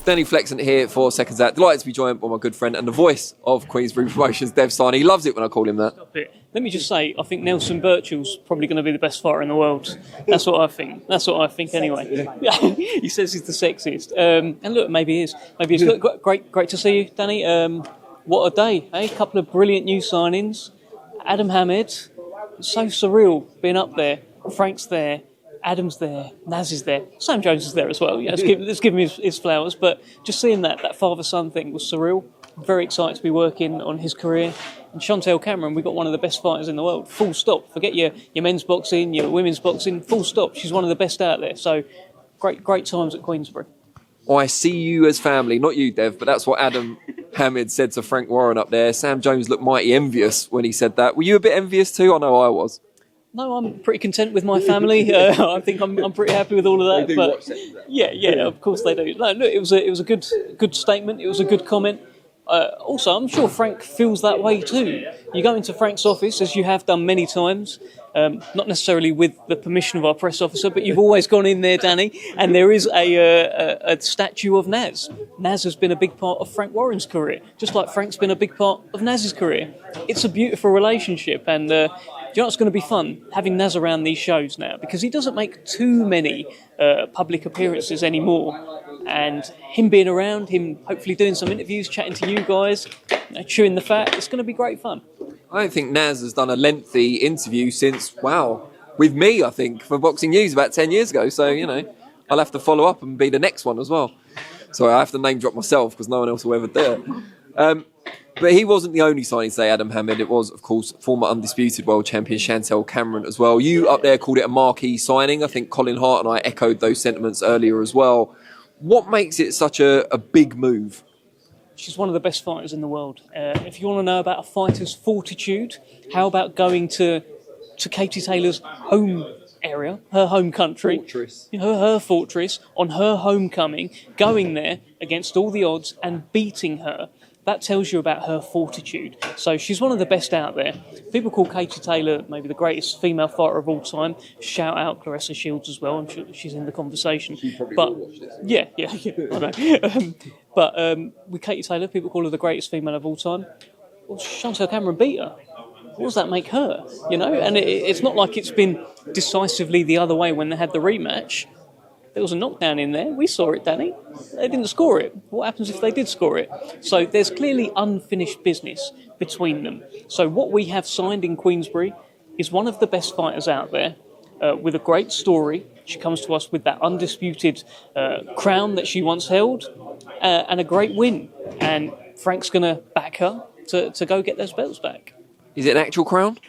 Danny Flexent here for Seconds Out. Delighted to be joined by my good friend and the voice of Queensberry Promotions, Dev Sahni. He loves it when I call him that. Stop it. Let me just say, I think Nelson Birchall's probably going to be the best fighter in the world. That's what I think. That's what I think anyway. He says he's the sexiest. And look, maybe he is. Maybe he is. Look, great to see you, Danny. What a day, eh? A couple of brilliant new signings. Aadam Hamed, so surreal being up there. Frank's there. Aadam's there, Naz is there, Sam Jones is there as well. Yeah, let's give him his flowers. But just seeing that father-son thing was surreal. Very excited to be working on his career. And Chantelle Cameron, we got one of the best fighters in the world. Full stop. Forget your men's boxing, your women's boxing. Full stop. She's one of the best out there. So great times at Queensberry. I see you as family, not you, Dev, but that's what Aadam Hamed said to Frank Warren up there. Sam Jones looked mighty envious when he said that. Were you a bit envious too? I know I was. No, I'm pretty content with my family. I think I'm pretty happy with all of that. But yeah, of course they do. No, look, it was a good statement. It was a good comment. Also, I'm sure Frank feels that way too. You go into Frank's office, as you have done many times, not necessarily with the permission of our press officer, but you've always gone in there, Danny, and there is a statue of Naz. Naz has been a big part of Frank Warren's career, just like Frank's been a big part of Naz's career. It's a beautiful relationship, and you know, it's going to be fun having Naz around these shows now, because he doesn't make too many public appearances anymore. And him being around, him hopefully doing some interviews, chatting to you guys, chewing the fat, it's going to be great fun. I don't think Naz has done a lengthy interview since, with me, I think, for Boxing News about 10 years ago. So, you know, I'll have to follow up and be the next one as well. So I have to name drop myself because no one else will ever do it. But he wasn't the only signing today, Aadam Hamed. It was, of course, former undisputed world champion Chantelle Cameron as well. You up there called it a marquee signing. I think Colin Hart and I echoed those sentiments earlier as well. What makes it such a big move? She's one of the best fighters in the world. If you want to know about a fighter's fortitude, how about going to Katie Taylor's home area, her home country, her fortress, on her homecoming, going there against all the odds and beating her. That tells you about her fortitude. So she's one of the best out there. People call Katie Taylor maybe the greatest female fighter of all time. Shout out Claressa Shields as well. I'm sure she's in the conversation. She probably will watch this. Yeah, I know. But with Katie Taylor, people call her the greatest female of all time. Well, Chantelle Cameron beat her. What does that make her? You know, and it's not like it's been decisively the other way when they had the rematch. There was a knockdown in there. We saw it, Danny. They didn't score it. What happens if they did score it? So there's clearly unfinished business between them. So what we have signed in Queensberry is one of the best fighters out there with a great story. She comes to us with that undisputed crown that she once held and a great win. And Frank's going to back her to go get those belts back. Is it an actual crown?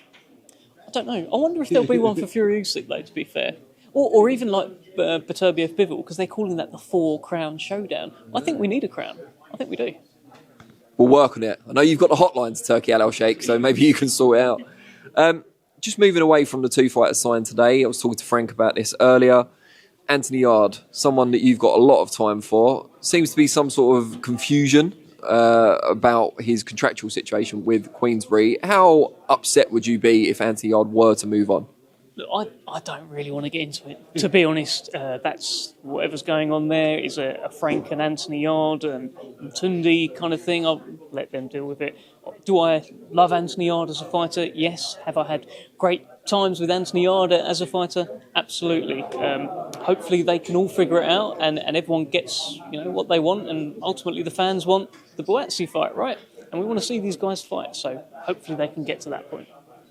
I don't know. I wonder if there'll be one for Fury Usyk, though, to be fair. Or even like Beterbiev Bivol, because they're calling that the 4-crown showdown. I think we need a crown. I think we do. We'll work on it. I know you've got the hotline to Turkey Al Sheikh, so maybe you can sort it out. Just moving away from the two fighters signed today, I was talking to Frank about this earlier. Anthony Yarde, someone that you've got a lot of time for. Seems to be some sort of confusion about his contractual situation with Queensberry. How upset would you be if Anthony Yarde were to move on? Look, I don't really want to get into it. To be honest, that's whatever's going on there is a Frank and Anthony Yarde and Tundi kind of thing. I'll let them deal with it. Do I love Anthony Yarde as a fighter? Yes. Have I had great times with Anthony Yarde as a fighter? Absolutely. Hopefully they can all figure it out and everyone gets what they want, and ultimately the fans want the Buatsi fight, right? And we want to see these guys fight, so hopefully they can get to that point.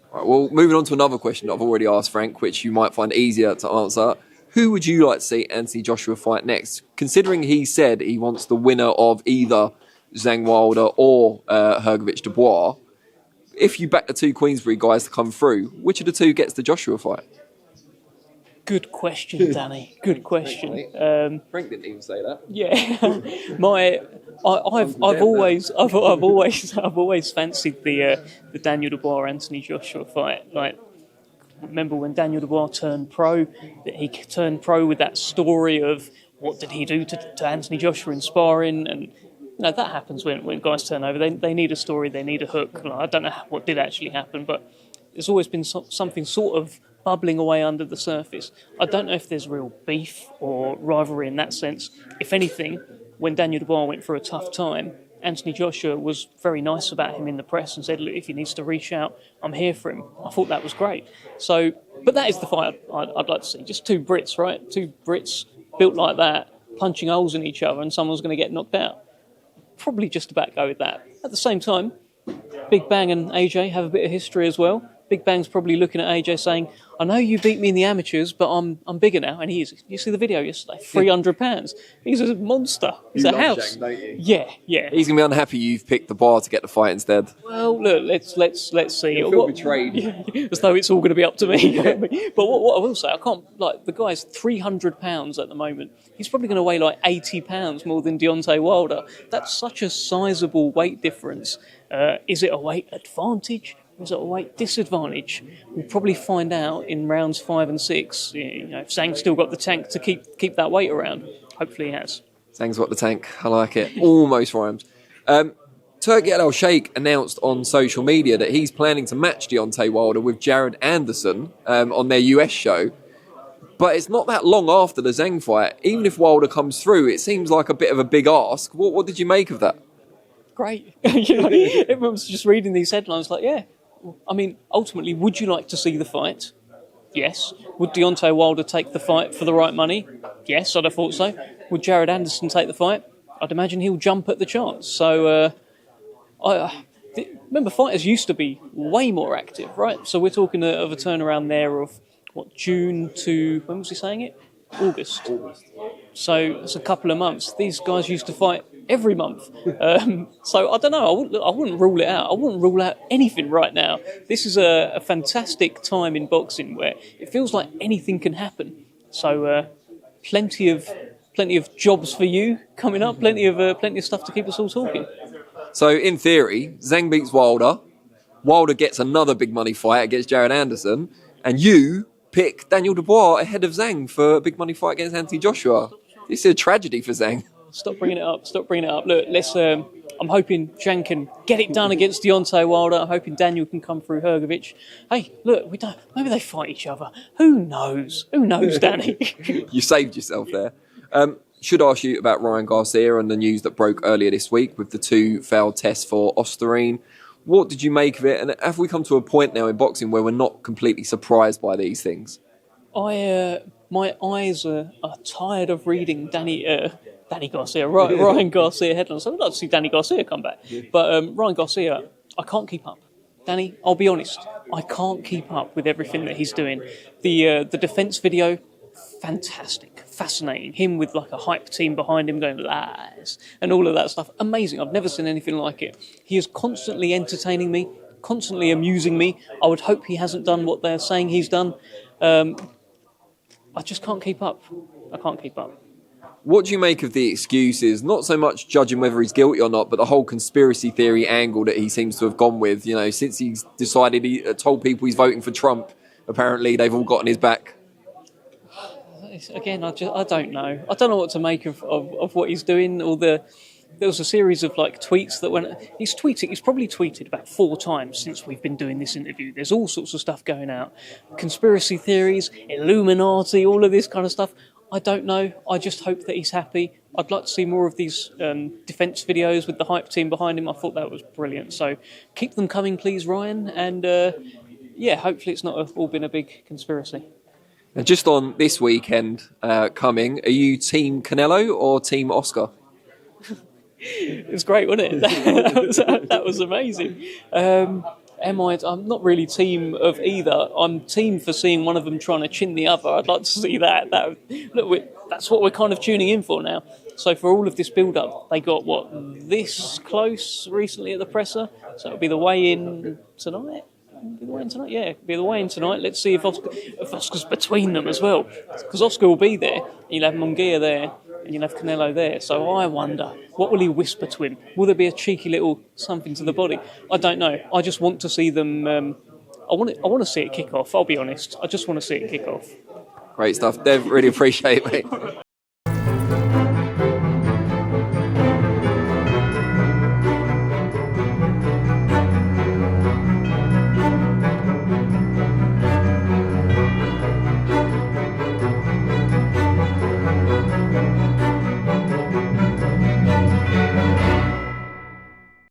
Right, well, moving on to another question that I've already asked Frank, which you might find easier to answer. Who would you like to see Anthony Joshua fight next? Considering he said he wants the winner of either Zhang Wilder or Hrgovic Dubois, if you back the two Queensberry guys to come through, which of the two gets the Joshua fight? Good question, Danny. Good question. Frank didn't even say that. Yeah, I've always fancied the Daniel Dubois Anthony Joshua fight. Like, remember when Daniel Dubois turned pro? He turned pro with that story of what did he do to Anthony Joshua in sparring, and that happens when guys turn over. They need a story, they need a hook. I don't know what did actually happen, but there's always been something sort of bubbling away under the surface. I don't know if there's real beef or rivalry in that sense. If anything, when Daniel Dubois went through a tough time, Anthony Joshua was very nice about him in the press and said, look, if he needs to reach out, I'm here for him. I thought that was great. So, but that is the fight I'd like to see. Just two Brits, right? Two Brits built like that, punching holes in each other, and someone's going to get knocked out. Probably just about go with that. At the same time, Big Bang and AJ have a bit of history as well. Big Bang's probably looking at AJ saying, I know you beat me in the amateurs, but I'm bigger now. And he is. You see the video yesterday? 300 pounds. He's a monster. He's a house. Zhang, don't you? Yeah. He's gonna be unhappy you've picked the bar to get the fight instead. Well, look, let's see. He'll feel betrayed. As though it's all going to be up to me. But what I will say, I can't, like, the guy's 300 pounds at the moment. He's probably going to weigh like 80 pounds more than Deontay Wilder. That's such a sizable weight difference. Is it a weight advantage? Is it a weight disadvantage? We'll probably find out in rounds 5 and 6. You know, if Zhang's still got the tank to keep that weight around. Hopefully he has. Zhang's got the tank. I like it. Almost rhymes. Turki Al-Sheikh announced on social media that he's planning to match Deontay Wilder with Jared Anderson on their US show. But it's not that long after the Zhang fight. Even if Wilder comes through, it seems like a bit of a big ask. What did you make of that? Great. You know, everyone's just reading these headlines like, yeah. I mean, ultimately, would you like to see the fight? Yes. Would Deontay Wilder take the fight for the right money? Yes, I'd have thought so. Would Jared Anderson take the fight? I'd imagine he'll jump at the chance. So, remember, fighters used to be way more active, right? So we're talking of a turnaround there of, June to, when was he saying it? August. So it's a couple of months. These guys used to fight every month. So I don't know. I wouldn't rule it out. I wouldn't rule out anything right now. This is a fantastic time in boxing where it feels like anything can happen. So plenty of jobs for you coming up. Plenty of stuff to keep us all talking. So in theory, Zhang beats Wilder. Wilder gets another big money fight against Jared Anderson, and you pick Daniel Dubois ahead of Zhang for a big money fight against Anthony Joshua. This is a tragedy for Zhang. Stop bringing it up. Look, let's. I'm hoping Zhang can get it done against Deontay Wilder. I'm hoping Daniel can come through Hrgovic. Hey, look, we don't. Maybe they fight each other. Who knows? Who knows, Danny? You saved yourself there. Should ask you about Ryan Garcia and the news that broke earlier this week with the 2 failed tests for Osterine. What did you make of it? And have we come to a point now in boxing where we're not completely surprised by these things? My eyes are tired of reading Danny Garcia, Ryan Garcia headlines. I'd like to see Danny Garcia come back. But Ryan Garcia, I can't keep up. Danny, I'll be honest, I can't keep up with everything that he's doing. The defence video, fantastic, fascinating. Him with like a hype team behind him going lies and all of that stuff. Amazing. I've never seen anything like it. He is constantly entertaining me, constantly amusing me. I would hope he hasn't done what they're saying he's done. I just can't keep up. I can't keep up. What do you make of the excuses? Not so much judging whether he's guilty or not, but the whole conspiracy theory angle that he seems to have gone with. You know, since he's decided, he told people he's voting for Trump, apparently they've all gotten his back. Again, I don't know. I don't know what to make of what he's doing. There was a series of like tweets that went. He's probably tweeted about 4 times since we've been doing this interview. There's all sorts of stuff going out, conspiracy theories, Illuminati, all of this kind of stuff. I don't know. I just hope that he's happy. I'd like to see more of these defence videos with the hype team behind him. I thought that was brilliant. So keep them coming, please, Ryan. And hopefully it's not all been a big conspiracy. Now, just on this weekend coming, are you Team Canelo or Team Oscar? It was great, wasn't it? that was amazing. I'm not really team of either. I'm team for seeing one of them trying to chin the other. I'd like to see that. That's what we're kind of tuning in for now. So for all of this build-up, they got, this close recently at the presser? So it'll be the weigh-in tonight? Yeah, it'll be the weigh-in tonight. Let's see if Oscar's between them as well. Because Oscar will be there. You'll have Munguia there. And you'll have Canelo there. So I wonder, what will he whisper to him? Will there be a cheeky little something to the body? I don't know. I just want to see them. I want to see it kick off. I'll be honest. I just want to see it kick off. Great stuff, Dev. Really appreciate it, mate.